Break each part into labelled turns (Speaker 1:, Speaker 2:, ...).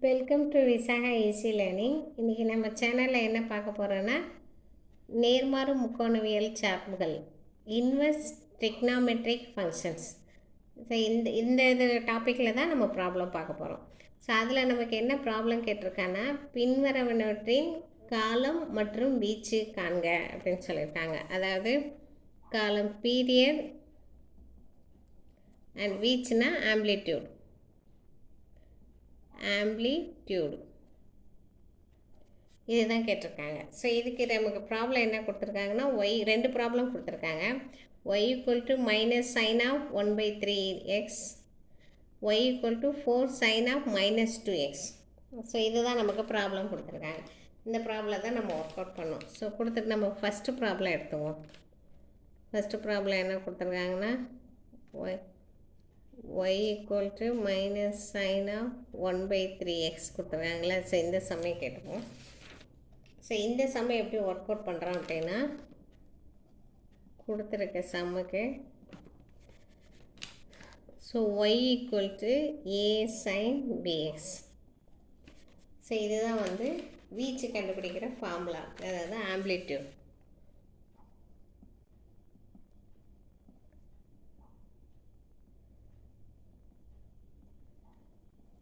Speaker 1: Welcome to Visakha easy learning. இன்றைக்கி நம்ம சேனலில் என்ன பார்க்க போகிறோன்னா, நேர்மாறு முக்கோணவியல் சார்புகள், இன்வெர்ஸ் ட்ரிக்னாமெட்ரிக் ஃபங்க்ஷன்ஸ். ஸோ இந்த டாப்பிக்கில் தான் நம்ம ப்ராப்ளம் பார்க்க போகிறோம். ஸோ அதில் நமக்கு என்ன ப்ராப்ளம் கேட்டிருக்காங்கன்னா, பின்வரவனவற்றின் காலம் மற்றும் வீச்சு காண்க அப்படின்னு சொல்லியிருக்காங்க. அதாவது காலம் பீரியட் அண்ட் வீச்சுனா ஆம்ப்ளிடியூட் இதுதான் கேட்டிருக்காங்க. ஸோ இதுக்கு நமக்கு ப்ராப்ளம் என்ன கொடுத்துருக்காங்கன்னா, ரெண்டு ப்ராப்ளம் கொடுத்துருக்காங்க. y equal to minus sine of 1/3x, y equal to 4 sine of -2x. So இதுதான் நமக்கு ப்ராப்ளம் கொடுத்துருக்காங்க. இந்த ப்ராப்ளம் தான் நம்ம ஒர்க் அவுட் பண்ணோம். ஸோ கொடுத்துட்டு நம்ம ஃபஸ்ட்டு ப்ராப்ளம் எடுத்துவோம். ஃபஸ்ட்டு ப்ராப்ளம் என்ன கொடுத்துருக்காங்கன்னா, y equal to minus sine of 1/3x கொடுத்துருக்காங்களா. ஸோ இந்த சமயம் கேட்டுப்போம். ஸோ இந்த சமயம் எப்படி ஒர்க் அவுட் பண்ணுறோம் அப்படின்னா, கொடுத்துருக்க சம்முக்கு so y equal to a sine bx. So இதுதான் வந்து வீச்சு கண்டுபிடிக்கிற ஃபார்முலா, அதாவது ஆம்ப்ளிடியூட்.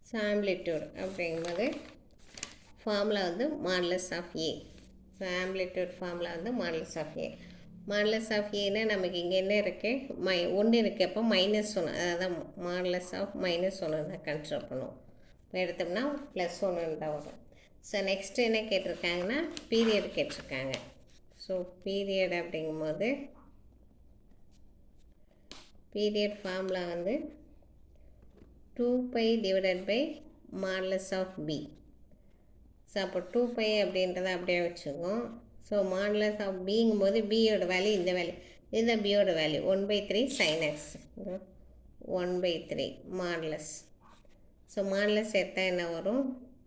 Speaker 1: ஸோ ஆம்ப்ளிடியூட் அப்படிங்கும்போது ஃபார்முலா வந்து modulus of A. So amplitude formula வந்து modulus of A. Modulus of ஏன்னா நமக்கு இங்கே என்ன இருக்குது, 1 இருக்குது. அப்போ -1, அதாவது மாடுலஸ் ஆஃப் -1 தான் கன்சிடர் பண்ணுவோம். இப்போ எடுத்தோம்னா +1 தான் வரும். ஸோ நெக்ஸ்ட்டு என்ன கேட்டிருக்காங்கன்னா, பீரியட் கேட்டிருக்காங்க. ஸோ பீரியட் அப்படிங்கும்போது பீரியட் ஃபார்முலா வந்து 2π divided by modulus of B. So அப்போ 2π அப்படின்றத அப்படியே வச்சுக்கோம். ஸோ மாடுலஸ் ஆஃப் பிங்கும் போது பியோட வேல்யூ இந்த வேல்யூ, இதுதான் பியோட value 1/3 sin x, 1/3 modulus. So modulus எடுத்தால் என்ன வரும்,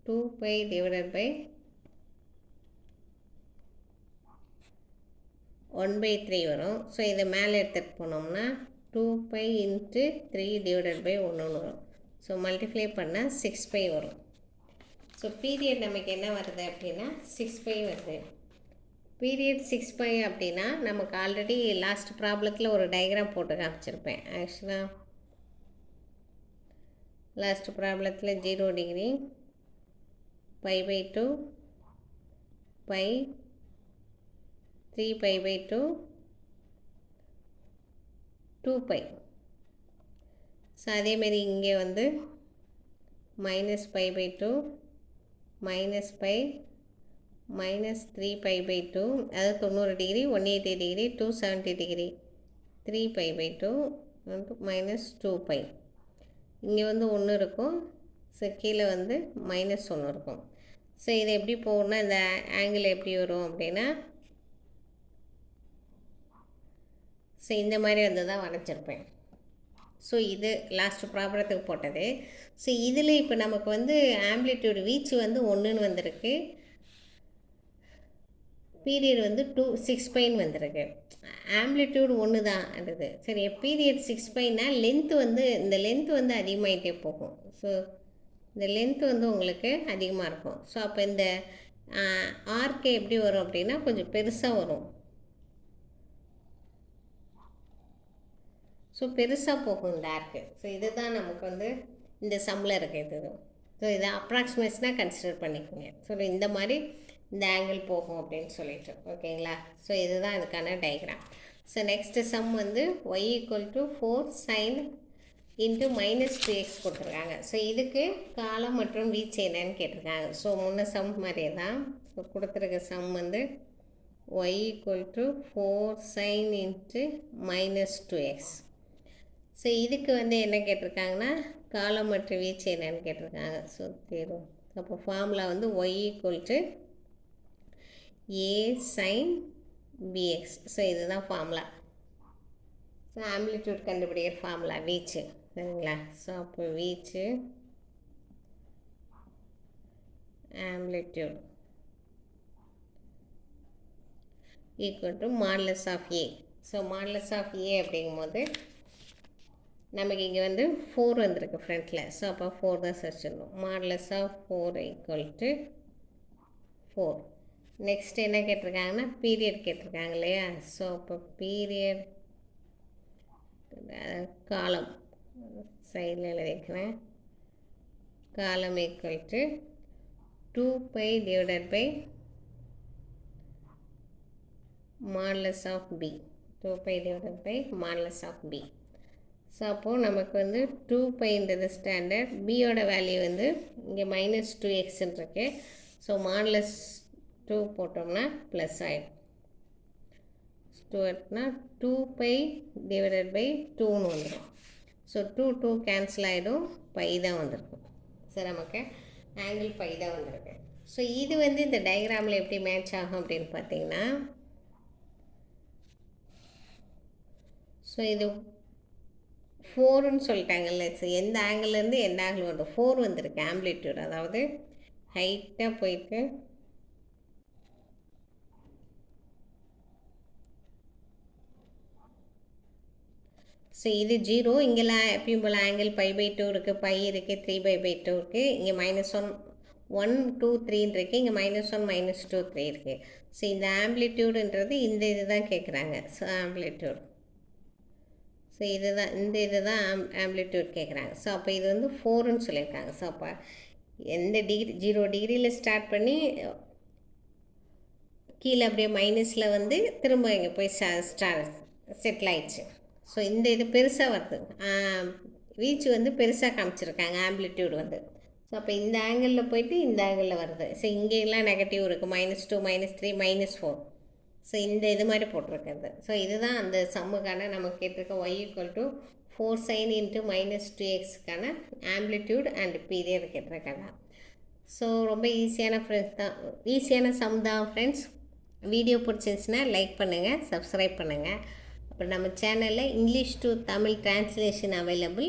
Speaker 1: 2π டிவைடட் பை 1/3 வரும். ஸோ இதை மேலே எடுத்துகிட்டு போனோம்னா 2π × 3 டிவைடட் பை 1 வரும். ஸோ மல்டிப்ளை பண்ணால் 6π வரும். ஸோ பீரியட் நமக்கு என்ன வருது அப்படின்னா 6π வருது. பீரியட் 6π அப்படின்னா நமக்கு ஆல்ரெடி லாஸ்ட் ப்ராப்ளத்தில் ஒரு டயக்ராம் போட்டு காமிச்சிருப்பேன். ஆக்சுவலாக லாஸ்ட் ப்ராப்ளத்தில் 0 டிகிரி, π/2, π, 3π/2, 2π. ஸோ அதேமாரி இங்கே வந்து -π/2, -π, -3π/2, அதாவது 90 டிகிரி, 180 டிகிரி, 270 டிகிரி, 3π/2 -2π. இங்கே வந்து 1 இருக்கும். ஸோ கீழே வந்து -1 இருக்கும். ஸோ இது எப்படி போகணுன்னா, இந்த ஆங்கிள் எப்படி வரும் அப்படின்னா, ஸோ இந்த மாதிரி வந்து தான் வரைஞ்சிருப்பேன். ஸோ இது லாஸ்ட் ப்ராப்ளத்துக்கு போட்டது. ஸோ இதில் இப்போ நமக்கு வந்து ஆம்ப்ளிடியூடு வீச்சு வந்து 1ன்னு வந்திருக்கு, பீரியட் வந்து 6πன்னு வந்திருக்கு. ஆம்ப்ளிடியூடு 1 தான் இருந்தது. சரி, பீரியட் 6πனா லென்த்து வந்து இந்த லென்த்து வந்து அதிகமாகிட்டே போகும். ஸோ இந்த லென்த்து வந்து உங்களுக்கு அதிகமாக இருக்கும். ஸோ அப்போ இந்த ஆர்க்கு எப்படி வரும் அப்படின்னா கொஞ்சம் பெருசாக வரும். ஸோ பெருசாக போகும் இந்த ஆர்க்கு. ஸோ இதுதான் நமக்கு வந்து இந்த சம்மில் இருக்கிறது. ஸோ இதை அப்ராக்சிமேஷனாக கன்சிடர் பண்ணிக்கோங்க. ஸோ இந்த மாதிரி இந்த ஆங்கிள் போகும் அப்படின்னு சொல்லிட்டு, ஓகேங்களா. ஸோ இதுதான் இதுக்கான டயக்ராம். ஸோ நெக்ஸ்ட்டு சம் வந்து y equal to 4 sin × -2x கொடுத்துருக்காங்க. ஸோ இதுக்கு காலம் மற்றும் வீச்சு என்னன்னு கேட்டிருக்காங்க. ஸோ முன்ன சம் மாதிரியே தான். ஸோ கொடுத்துருக்க சம் வந்து y equal to 4 sin × -2x. So இதுக்கு வந்து என்ன கேட்டிருக்காங்கன்னா, காலம் மற்றும் வீச்சு என்னன்னு கேட்டிருக்காங்க. ஸோ தீரும். அப்போ ஃபார்முலா வந்து y equal to a sin bx. So இதுதான் ஃபார்முலா. ஸோ ஆம்ப்ளிடியூட் கண்டுபிடிக்கிற ஃபார்முலா வீச்சு, சரிங்களா. ஸோ அப்போ வீச்சு amplitude equal to modulus of A. So modulus of A அப்படிங்கும்போது நமக்கு இங்கே வந்து 4 வந்திருக்கு ஃப்ரண்ட்டில். ஸோ அப்போ 4 தான் சர்ச் பண்ணணும். Modulus of 4 equal to 4. Next என்ன கேட்டிருக்காங்கன்னா பீரியட் கேட்டிருக்காங்க இல்லையா? ஸோ அப்போ பீரியட் காலம் சைடில் எழுதிக்கிறேன். காலம் equal to 2π divided by modulus of B. 2π divided by modulus of B. So அப்போது நமக்கு வந்து 2πன்றது ஸ்டாண்டர்ட், பியோட வேல்யூ வந்து இங்கே -2x இருக்கு. ஸோ மாடலஸ் 2 போட்டோம்னா ப்ளஸ் ஆகிடும். 2π டிவைடட் பை 2ன்னு வந்துடும். ஸோ 2 கேன்சல் ஆகிடும், பை தான் வந்திருக்கும். ஸோ நமக்கு ஆங்கிள் பை தான் வந்திருக்கு. ஸோ இது வந்து இந்த டயக்ராமில் எப்படி மேட்ச் ஆகும் அப்படின்னு பார்த்தீங்கன்னா, ஸோ இது 4ன்னு சொல்லிட்டாங்கல்ல. ஸோ எந்த ஆங்கிள்லேருந்து எந்த ஆங்கிள் வரும்? 4 வந்திருக்கு ஆம்ப்ளிடியூட், அதாவது ஹைட்டாக போயிட்டு ஸோ இது 0. இங்கெல்லாம் எப்பயும் போல் ஆங்கிள் π/2 இருக்குது, பை இருக்குது, 3π/2 இருக்குது. இங்கே -1 1 2 3 இருக்குது. இங்கே -1 -2 3 இருக்குது. ஸோ இந்த ஆம்ப்ளிடியூடுன்றது இந்த இது தான் கேட்குறாங்க. ஸோ ஆம்ப்ளிடியூட், ஸோ இதுதான் இந்த இது தான் ஆம்ப்ளிடியூட் கேட்குறாங்க. ஸோ அப்போ இது வந்து 4ன்னு சொல்லியிருக்காங்க. ஸோ அப்போ எந்த டிகிரி 0 டிகிரியில் ஸ்டார்ட் பண்ணி கீழே அப்படியே மைனஸில் வந்து திரும்ப இங்கே போய் செட்டில் ஆயிடுச்சு. ஸோ இந்த இது பெருசாக வருது, வீச்சு வந்து பெருசாக காமிச்சிருக்காங்க ஆம்ப்ளிடியூட் வந்து. ஸோ அப்போ இந்த ஆங்கிளில் போயிட்டு இந்த ஆங்கிளில் வருது. ஸோ இங்கெல்லாம் நெகட்டிவ் இருக்குது, -2 -3 -4. ஸோ இந்த இது மாதிரி போட்டிருக்கிறது. ஸோ இதுதான் அந்த சம்முக்கான நமக்கு கேட்டிருக்க y = 4 sin × -2xக்கான amplitude and period கேட்டிருக்காங்க. ஸோ ரொம்ப ஈஸியான சம் தான் ஃப்ரெண்ட்ஸ். வீடியோ பிடிச்சிருந்துச்சுன்னா லைக் பண்ணுங்கள், சப்ஸ்கிரைப் பண்ணுங்கள். அப்புறம் நம்ம சேனலில் English to Tamil translation available.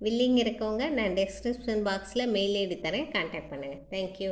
Speaker 1: Willing இருக்கவங்க நான் டிஸ்கிரிப்ஷன் பாக்ஸில் மெயில் ஐடி தரேன், கான்டாக்ட் பண்ணுங்கள். தேங்க்யூ.